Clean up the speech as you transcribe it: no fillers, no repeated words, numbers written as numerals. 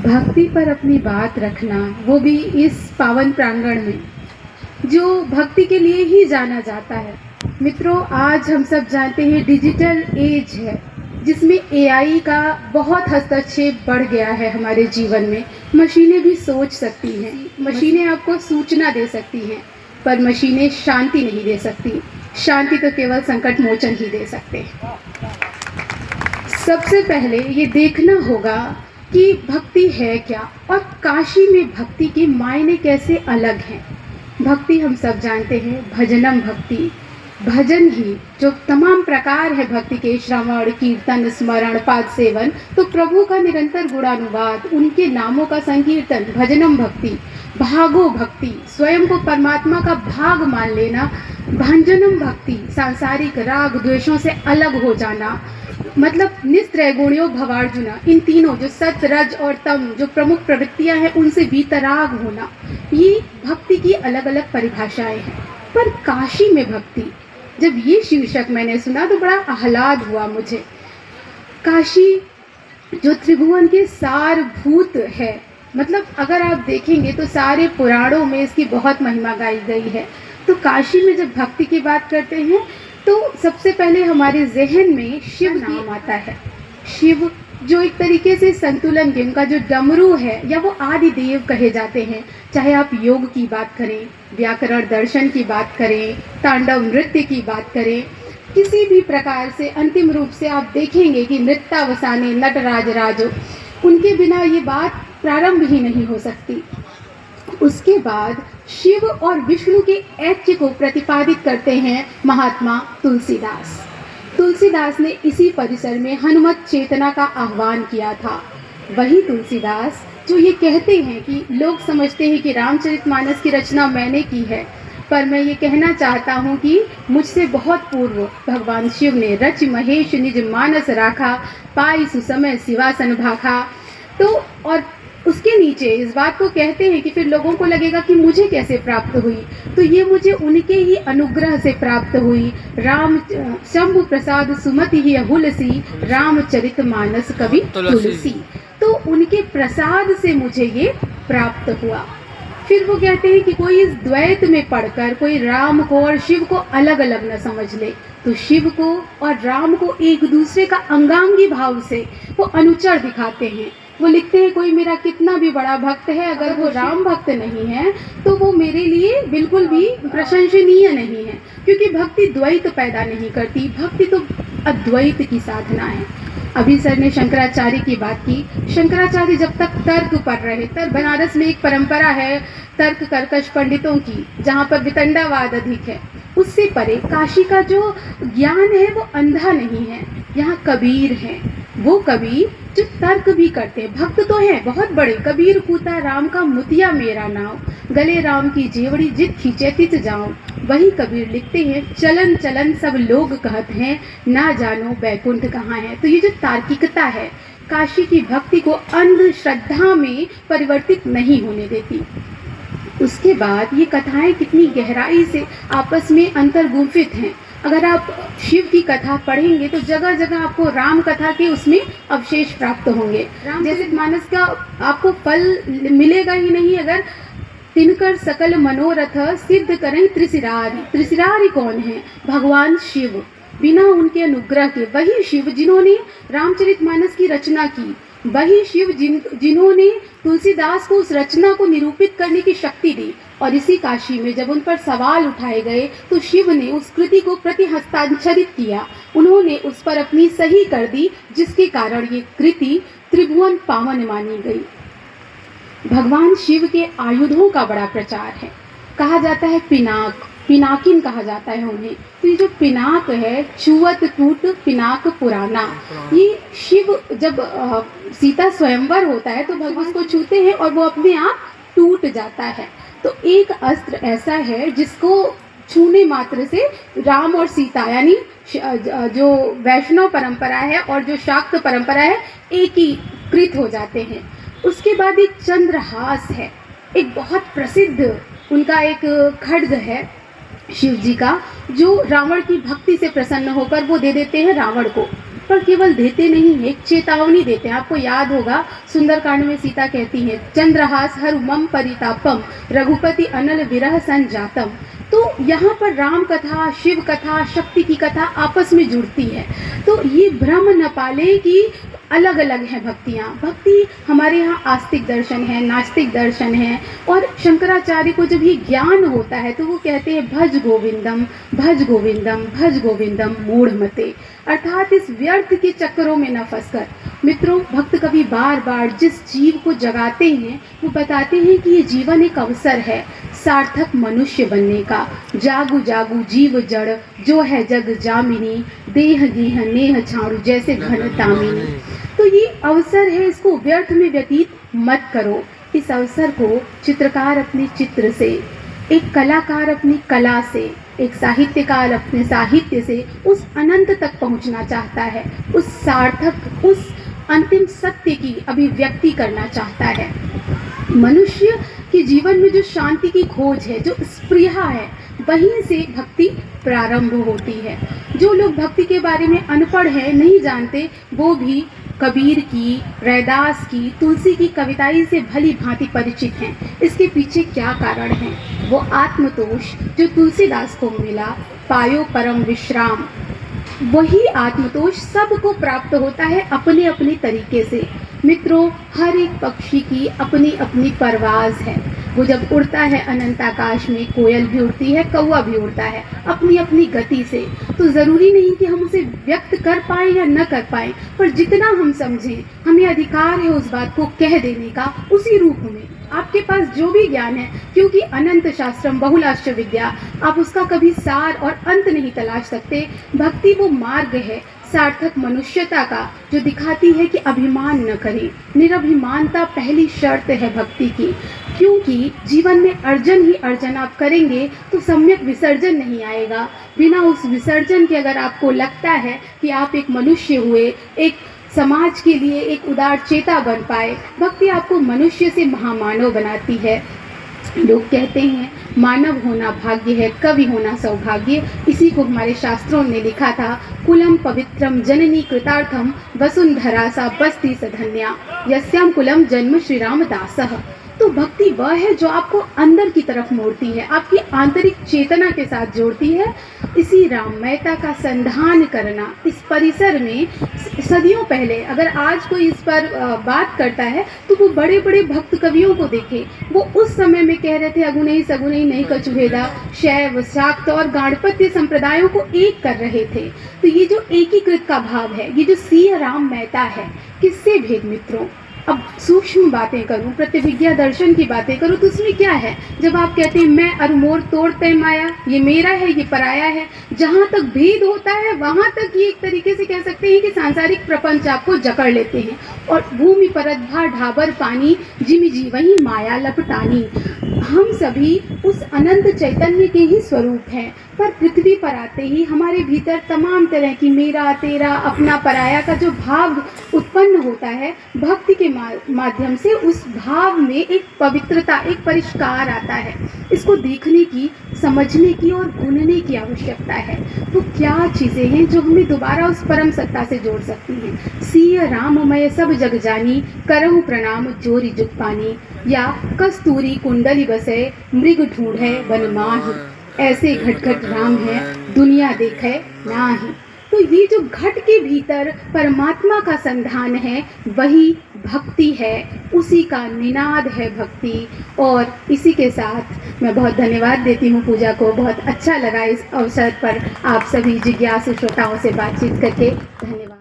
भक्ति पर अपनी बात रखना, वो भी इस पावन प्रांगण में जो भक्ति के लिए ही जाना जाता है। मित्रों, आज हम सब जानते हैं डिजिटल एज है जिसमें एआई का बहुत हस्तक्षेप बढ़ गया है हमारे जीवन में। मशीनें भी सोच सकती हैं, मशीनें आपको सूचना दे सकती हैं, पर मशीनें शांति नहीं दे सकती। शांति तो केवल संकट मोचन ही दे सकते हैं। सबसे पहले ये देखना होगा कि भक्ति है क्या और काशी में भक्ति के मायने कैसे अलग हैं। भक्ति हम सब जानते हैं, भजनम भक्ति, भजन ही जो तमाम प्रकार है भक्ति के, श्रवण, कीर्तन, स्मरण, पाद सेवन, तो प्रभु का निरंतर गुणानुवाद, उनके नामों का संकीर्तन, भजनम भक्ति। भागो भक्ति, स्वयं को परमात्मा का भाग मान लेना। भंजनम भक्ति, सांसारिक राग द्वेषों से अलग हो जाना, मतलब निस्त्रैगुण्यो भवार्जुना, इन तीनों जो सत, रज और तम जो प्रमुख प्रवृत्तियां हैं उनसे वीतराग होना। ये भक्ति की अलग अलग परिभाषाएं हैं। पर काशी में भक्ति, जब ये शीर्षक मैंने सुना तो बड़ा आह्लाद हुआ मुझे। काशी जो त्रिभुवन के सारभूत है, मतलब अगर आप देखेंगे तो सारे पुराणों में इसकी बहुत महिमा गाई गई है। तो काशी में जब भक्ति की बात करते हैं तो सबसे पहले हमारे जहन में शिव नाम आता है। शिव जो एक तरीके से संतुलन के, उनका जो डमरू है या वो आदि देव कहे जाते हैं। चाहे आप योग की बात करें, व्याकरण दर्शन की बात करें, तांडव नृत्य की बात करें, किसी भी प्रकार से अंतिम रूप से आप देखेंगे कि नृत्यावसाने नटराज राजो, उनके बिना ये बात प्रारंभ ही नहीं हो सकती। उसके बाद शिव और विष्णु के ऐक्य को प्रतिपादित करते हैं महात्मा तुलसीदास। तुलसीदास ने इसी परिसर में हनुमत चेतना का आह्वान किया था। वही तुलसीदास जो ये कहते हैं कि लोग समझते हैं कि रामचरितमानस की रचना मैंने की है, पर मैं ये कहना चाहता हूँ कि मुझसे बहुत पूर्व भगवान शिव ने रच महेश निज मानस राखा, पाई सुसमय सिवासन भाखा। तो और उसके नीचे इस बात को कहते हैं कि फिर लोगों को लगेगा कि मुझे कैसे प्राप्त हुई, तो ये मुझे उनके ही अनुग्रह से प्राप्त हुई। राम शंभु प्रसाद सुमति ही हुलसी, रामचरितमानस कवि तुलसी। तो उनके प्रसाद से मुझे ये प्राप्त हुआ। फिर वो कहते हैं कि कोई इस द्वैत में पढ़कर कोई राम को और शिव को अलग अलग न समझ ले, तो शिव को और राम को एक दूसरे का अंगांगी भाव से वो अनुचर दिखाते हैं। वो लिखते हैं कोई मेरा कितना भी बड़ा भक्त है, अगर वो राम भक्त नहीं है तो वो मेरे लिए बिल्कुल भी प्रशंसनीय नहीं है, क्योंकि भक्ति द्वैत पैदा नहीं करती, भक्ति तो अद्वैत की साधना है। अभी सर ने शंकराचार्य की बात की। शंकराचार्य जब तक तर्क पढ़ रहे थे, बनारस में एक परंपरा है तर्क कर्कश पंडितों की, जहाँ पर वितंडावाद अधिक है। उससे परे काशी का जो ज्ञान है वो अंधा नहीं है। यहाँ कबीर है, वो कबीर जो तर्क भी करते हैं। भक्त तो हैं बहुत बड़े, कबीर कूता राम का मुतिया मेरा नाव, गले राम की जेवड़ी जित खींचे तित जाऊं। वही कबीर लिखते हैं चलन चलन सब लोग कहते हैं, ना जानो बैकुंठ कहाँ है। तो ये जो तार्किकता है काशी की भक्ति को अंधश्रद्धा में परिवर्तित नहीं होने देती। उसके बाद ये कथाएं कितनी गहराई से आपस में अंतर्गुंफित हैं। अगर आप शिव की कथा पढ़ेंगे तो जगह जगह आपको राम कथा के उसमें अवशेष प्राप्त होंगे। रामचरितमानस का आपको फल मिलेगा ही नहीं अगर तिनकर सकल मनोरथ सिद्ध करें त्रिशिरारी। त्रिशिरारी कौन है? भगवान शिव। बिना उनके अनुग्रह के, वही शिव जिन्होंने रामचरितमानस की रचना की, वही शिव जिन्होंने तुलसीदास को उस रचना को निरूपित करने की शक्ति दी। और इसी काशी में जब उन पर सवाल उठाए गए तो शिव ने उस कृति को प्रति हस्तांतरित किया, उन्होंने उस पर अपनी सही कर दी, जिसके कारण ये कृति त्रिभुवन पावन मानी गई। भगवान शिव के आयुधों का बड़ा प्रचार है। कहा जाता है पिनाक, पिनाकिन कहा जाता है उन्हें। तो ये जो पिनाक है, छुअत टूट पिनाक पुराना, ये शिव जब सीता स्वयंवर होता है तो भगवान उसको छूते हैं और वो अपने आप टूट जाता है। तो एक अस्त्र ऐसा है जिसको छूने मात्र से राम और सीता, यानी जो वैष्णव परंपरा है और जो शाक्त परंपरा है, एकीकृत हो जाते हैं। उसके बाद एक चंद्रहास है, एक बहुत प्रसिद्ध उनका एक खड्ग है शिव जी का, जो रावण की भक्ति से प्रसन्न होकर वो दे देते हैं रावण को। पर केवल देते नहीं हैं, एक चेतावनी देते हैं। आपको याद होगा सुंदरकांड में सीता कहती है, चंद्रहास हर उमम परितापम रघुपति अनल विरह संजातम। तो यहाँ पर राम कथा, शिव कथा, शक्ति की कथा आपस में जुड़ती है। तो ये भ्रम न पाले कि अलग अलग हैं भक्तियाँ। भक्ति हमारे यहाँ आस्तिक दर्शन है, नास्तिक दर्शन है, और शंकराचार्य को जब ये ज्ञान होता है तो वो कहते हैं भज गोविंदम भज गोविंदम भज गोविंदम मूढ़मते, अर्थात इस व्यर्थ के चक्करों में न फंसकर। मित्रों, भक्त कभी बार बार जिस जीव को जगाते हैं वो बताते हैं कि ये जीवन एक अवसर है सार्थक मनुष्य बनने का। जागु जागु जीव जड़ जो है जग जामिनी, देह गेह नेह छाड़ू जैसे घन तामिनी। तो ये अवसर है, इसको व्यर्थ में व्यतीत मत करो। इस अवसर को चित्रकार अपने चित्र से, एक कलाकार अपनी कला से, एक साहित्यकार अपने साहित्य से उस अनंत तक पहुंचना चाहता है, उस सार्थक, उस अंतिम सत्य की अभिव्यक्ति करना चाहता है। मनुष्य के जीवन में जो शांति की खोज है, जो स्पृहा है, वहीं से भक्ति प्रारंभ होती है। जो लोग भक्ति के बारे में अनपढ़ हैं, नहीं जानते, वो भी कबीर की, रैदास की, तुलसी की कविताएं से भली भांति परिचित हैं। इसके पीछे क्या कारण है? वो आत्मतोष जो तुलसीदास को मिला, पायो परम विश्राम, वही आत्मतोष सबको प्राप्त होता है अपने अपने तरीके से। मित्रों, हर एक पक्षी की अपनी अपनी परवाज़ है। वो जब उड़ता है अनंत आकाश में, कोयल भी उड़ती है, कौवा भी उड़ता है अपनी अपनी गति से। तो ज़रूरी नहीं कि हम उसे व्यक्त कर पाएँ या न कर पाएँ, पर जितना हम समझें, हमें अधिकार है उस बात को कह देने का उसी रूप में। आपके पास जो भी ज्ञान है, क्योंकि अनंत शास्त्रम बहुलाश्च विद्या, आप उसका कभी सार और अंत नहीं तलाश सकते। भक्ति वो मार्ग है सार्थक मनुष्यता का, जो दिखाती है कि अभिमान न करें। निरभिमानता पहली शर्त है भक्ति की, क्योंकि जीवन में अर्जन ही अर्जन आप करेंगे तो सम्यक विसर्जन नहीं आएगा। बिना उस विसर्जन के अगर आपको लगता है कि आप एक मनुष्य हुए, एक समाज के लिए एक उदार चेता बन पाए, भक्ति आपको मनुष्य से महामानव बनाती है। लोग कहते हैं मानव होना भाग्य है, कवि होना सौभाग्य। इसी को हमारे शास्त्रों ने लिखा था, कुलम पवित्रम जननी कृतार्थम वसुंधरा सा बस्ती सधन्या यस्याम कुलम जन्म श्री राम दासः। तो भक्ति वह है जो आपको अंदर की तरफ मोड़ती है, आपकी आंतरिक चेतना के साथ जोड़ती है। इसी राममयता का संधान करना इस परिसर में सदियों पहले, अगर आज कोई इस पर बात करता है तो वो बड़े बड़े भक्त कवियों को देखे। वो उस समय में कह रहे थे अगुनई सगुनई नहीं कछुभेदा, शैव शाक्त और गाणपत्य संप्रदायों को एक कर रहे थे। तो ये जो एकीकृत का भाव है, ये जो सीय राममयता है, किससे भेद मित्रों? अब सूक्ष्म बातें करूं, प्रतिभिज्ञा दर्शन की बातें करूं, तो उसमें क्या है? जब आप कहते हैं मैं अरमोर तोड़ते माया, ये मेरा है, ये पराया है, जहां तक भेद होता है वहां तक ये एक तरीके से कह सकते हैं कि सांसारिक प्रपंच आपको जकड़ लेते हैं। और भूमि परद्भा ढाबर पानी जिमि जीवही माया लपटानी। हम सभी उस अनंत चैतन्य के ही स्वरूप हैं, पर पृथ्वी पर आते ही हमारे भीतर तमाम तरह की मेरा तेरा अपना पराया का जो भाव उत्पन्न होता है, भक्ति के माध्यम से उस भाव में एक पवित्रता, एक परिष्कार आता है। इसको देखने की, समझने की और भूनने की आवश्यकता है। तो क्या चीज़ें हैं जो हमें दोबारा उस परम सत्ता से जोड़ सकती हैं? सीय राममय सब जग जानी, करहु प्रणाम जोरी जुग पानी, या कस्तूरी कुंडली बसे मृग ढूंढे वन माही, ऐसे घट घट राम है दुनिया देखे नाही। तो ये जो घट के भीतर परमात्मा का संधान है, वही भक्ति है, उसी का निनाद है भक्ति। और इसी के साथ मैं बहुत धन्यवाद देती हूँ पूजा को। बहुत अच्छा लगा इस अवसर पर आप सभी जिज्ञासु श्रोताओं से बातचीत करके। धन्यवाद।